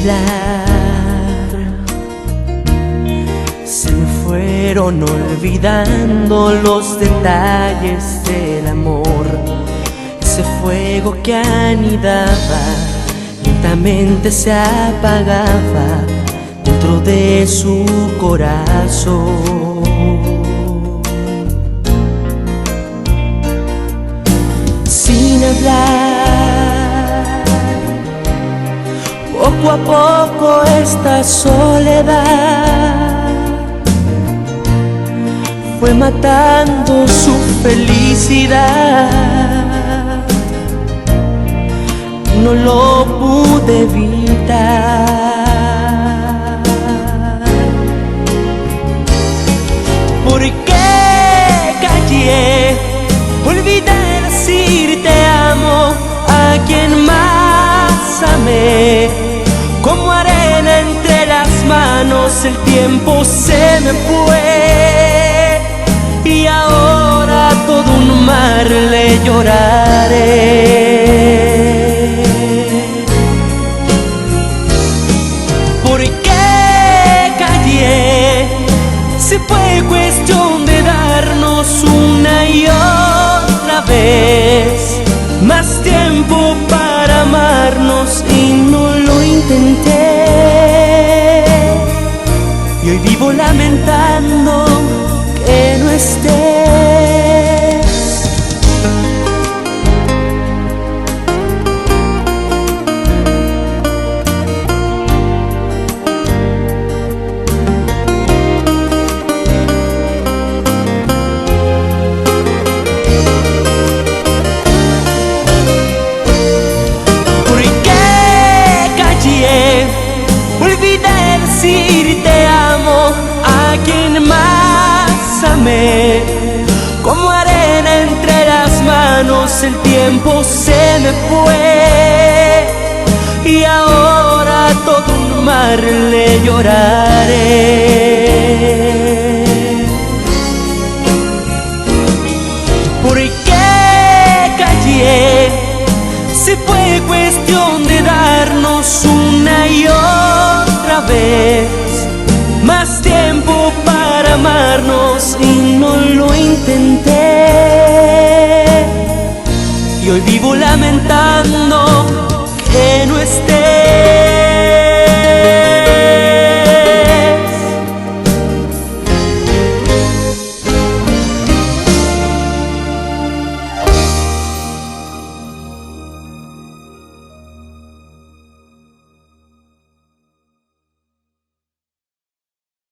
hablar. Se me fueron olvidando los detalles del amor, ese fuego que anidaba, lentamente se apagaba dentro de su corazón. Sin hablar, poco a poco esta soledad fue matando su felicidad. No lo pude evitar. ¿Por qué callé? Olvidé decir te amo a quien más amé. Como arena entre las manos el tiempo se me fue, y ahora todo un mar le lloraré. ¿Por qué callé? Si fue cuestión de darnos una y otra vez más tiempo para amarnos y no lo intenté. Y hoy vivo lamentando que no estés. ¿Por qué callé? Olvidé decir te amo a quien más amé. Como arena entre las manos el tiempo se me fue, y ahora todo un mar le lloraré. ¿Por qué callé? Si fue cuestión de darnos una y otra vez más tiempo para amarnos y no lo intenté.